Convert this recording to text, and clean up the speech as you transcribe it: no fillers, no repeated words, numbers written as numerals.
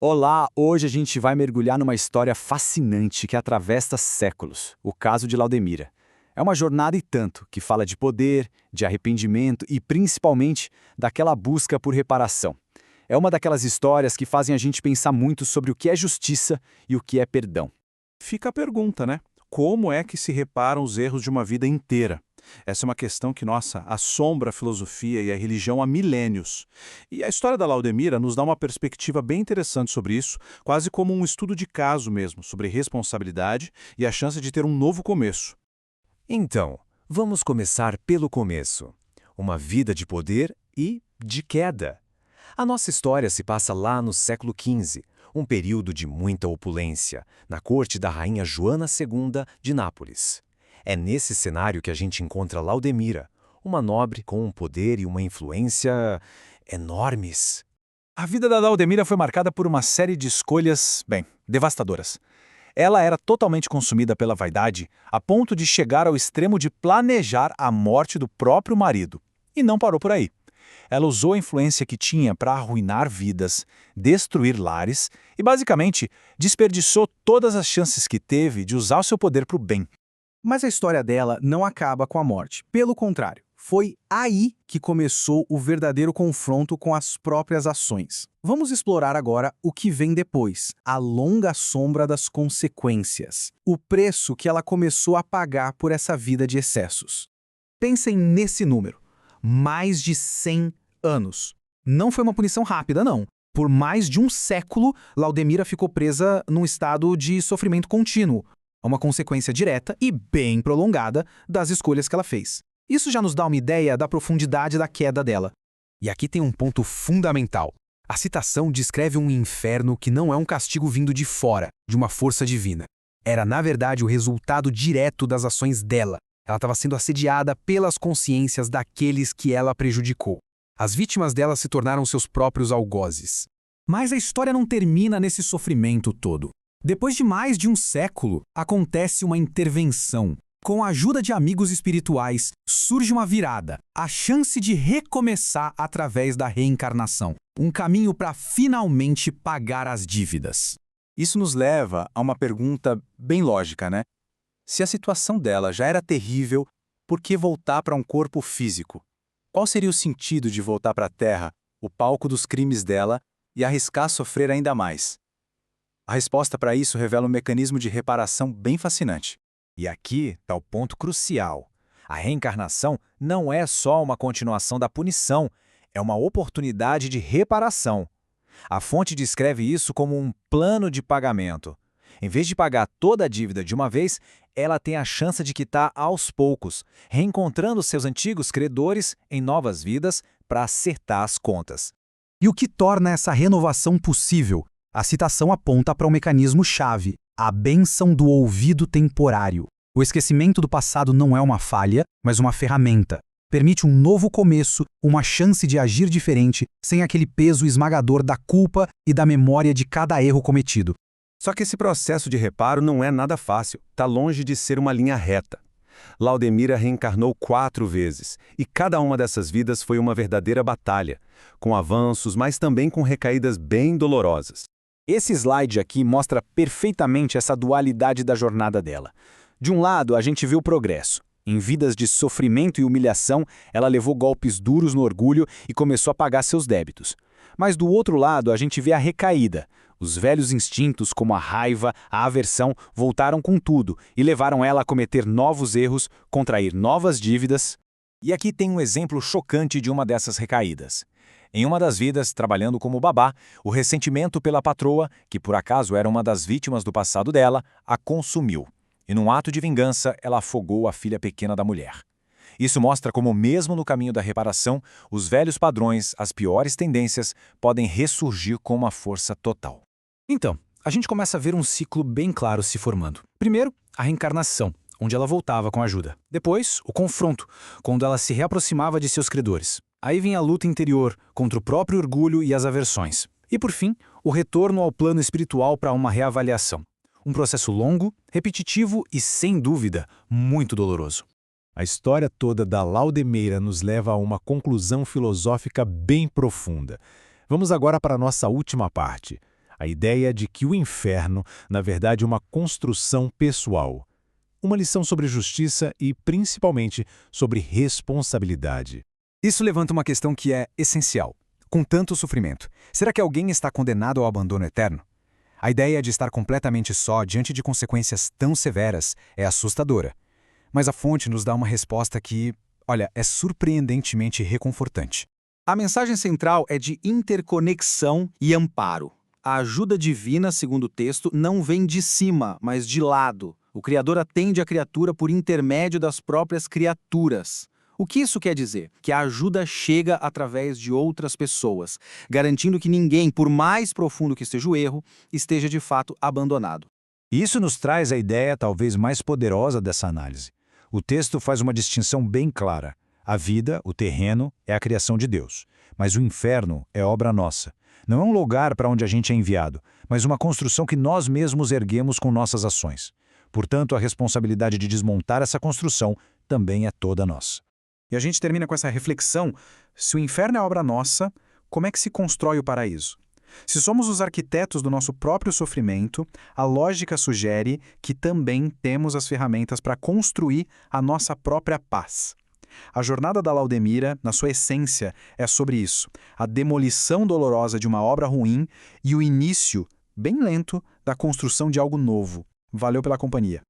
Olá, hoje a gente vai mergulhar numa história fascinante que atravessa séculos, o caso de Laudemira. É uma jornada e tanto que fala de poder, de arrependimento e principalmente daquela busca por reparação. É uma daquelas histórias que fazem a gente pensar muito sobre o que é justiça e o que é perdão. Fica a pergunta, né? Como é que se reparam os erros de uma vida inteira? Essa é uma questão que, nossa, assombra a filosofia e a religião há milênios. E a história da Laudemira nos dá uma perspectiva bem interessante sobre isso, quase como um estudo de caso mesmo, sobre responsabilidade e a chance de ter um novo começo. Então, vamos começar pelo começo. Uma vida de poder e de queda. A nossa história se passa lá no século XV, um período de muita opulência, na corte da rainha Joana II de Nápoles. É nesse cenário que a gente encontra Laudemira, uma nobre com um poder e uma influência enormes. A vida da Laudemira foi marcada por uma série de escolhas, bem, devastadoras. Ela era totalmente consumida pela vaidade, a ponto de chegar ao extremo de planejar a morte do próprio marido. E não parou por aí. Ela usou a influência que tinha para arruinar vidas, destruir lares e, basicamente, desperdiçou todas as chances que teve de usar o seu poder para o bem. Mas a história dela não acaba com a morte. Pelo contrário, foi aí que começou o verdadeiro confronto com as próprias ações. Vamos explorar agora o que vem depois, a longa sombra das consequências, o preço que ela começou a pagar por essa vida de excessos. Pensem nesse número, mais de 100 anos. Não foi uma punição rápida, não. Por mais de um século, Laudemira ficou presa num estado de sofrimento contínuo, uma consequência direta e bem prolongada das escolhas que ela fez. Isso já nos dá uma ideia da profundidade da queda dela. E aqui tem um ponto fundamental. A citação descreve um inferno que não é um castigo vindo de fora, de uma força divina. Era, na verdade, o resultado direto das ações dela. Ela estava sendo assediada pelas consciências daqueles que ela prejudicou. As vítimas dela se tornaram seus próprios algozes. Mas a história não termina nesse sofrimento todo. Depois de mais de um século, acontece uma intervenção. Com a ajuda de amigos espirituais, surge uma virada, a chance de recomeçar através da reencarnação. Um caminho para finalmente pagar as dívidas. Isso nos leva a uma pergunta bem lógica, né? Se a situação dela já era terrível, por que voltar para um corpo físico? Qual seria o sentido de voltar para a Terra, o palco dos crimes dela, e arriscar sofrer ainda mais? A resposta para isso revela um mecanismo de reparação bem fascinante. E aqui está o ponto crucial. A reencarnação não é só uma continuação da punição, é uma oportunidade de reparação. A fonte descreve isso como um plano de pagamento. Em vez de pagar toda a dívida de uma vez, ela tem a chance de quitar aos poucos, reencontrando seus antigos credores em novas vidas para acertar as contas. E o que torna essa renovação possível? A citação aponta para um mecanismo-chave, a bênção do ouvido temporário. O esquecimento do passado não é uma falha, mas uma ferramenta. Permite um novo começo, uma chance de agir diferente, sem aquele peso esmagador da culpa e da memória de cada erro cometido. Só que esse processo de reparo não é nada fácil, está longe de ser uma linha reta. Laudemira reencarnou 4 vezes, e cada uma dessas vidas foi uma verdadeira batalha, com avanços, mas também com recaídas bem dolorosas. Esse slide aqui mostra perfeitamente essa dualidade da jornada dela. De um lado, a gente vê o progresso. Em vidas de sofrimento e humilhação, ela levou golpes duros no orgulho e começou a pagar seus débitos. Mas do outro lado, a gente vê a recaída. Os velhos instintos, como a raiva, a aversão, voltaram com tudo e levaram ela a cometer novos erros, contrair novas dívidas. E aqui tem um exemplo chocante de uma dessas recaídas. Em uma das vidas, trabalhando como babá, o ressentimento pela patroa, que por acaso era uma das vítimas do passado dela, a consumiu. E num ato de vingança, ela afogou a filha pequena da mulher. Isso mostra como, mesmo no caminho da reparação, os velhos padrões, as piores tendências, podem ressurgir com uma força total. Então, a gente começa a ver um ciclo bem claro se formando. Primeiro, a reencarnação, onde ela voltava com ajuda. Depois, o confronto, quando ela se reaproximava de seus credores. Aí vinha a luta interior contra o próprio orgulho e as aversões. E por fim, o retorno ao plano espiritual para uma reavaliação. Um processo longo, repetitivo e, sem dúvida, muito doloroso. A história toda da Laudemira nos leva a uma conclusão filosófica bem profunda. Vamos agora para a nossa última parte. A ideia de que o inferno, na verdade, é uma construção pessoal. Uma lição sobre justiça e, principalmente, sobre responsabilidade. Isso levanta uma questão que é essencial. Com tanto sofrimento, será que alguém está condenado ao abandono eterno? A ideia de estar completamente só diante de consequências tão severas é assustadora. Mas a fonte nos dá uma resposta que, olha, é surpreendentemente reconfortante. A mensagem central é de interconexão e amparo. A ajuda divina, segundo o texto, não vem de cima, mas de lado. O Criador atende a criatura por intermédio das próprias criaturas. O que isso quer dizer? Que a ajuda chega através de outras pessoas, garantindo que ninguém, por mais profundo que esteja o erro, esteja de fato abandonado. Isso nos traz a ideia talvez mais poderosa dessa análise. O texto faz uma distinção bem clara. A vida, o terreno, é a criação de Deus, mas o inferno é obra nossa. Não é um lugar para onde a gente é enviado, mas uma construção que nós mesmos erguemos com nossas ações. Portanto, a responsabilidade de desmontar essa construção também é toda nossa. E a gente termina com essa reflexão: se o inferno é obra nossa, como é que se constrói o paraíso? Se somos os arquitetos do nosso próprio sofrimento, a lógica sugere que também temos as ferramentas para construir a nossa própria paz. A jornada da Laudemira, na sua essência, é sobre isso: a demolição dolorosa de uma obra ruim e o início, bem lento, da construção de algo novo. Valeu pela companhia.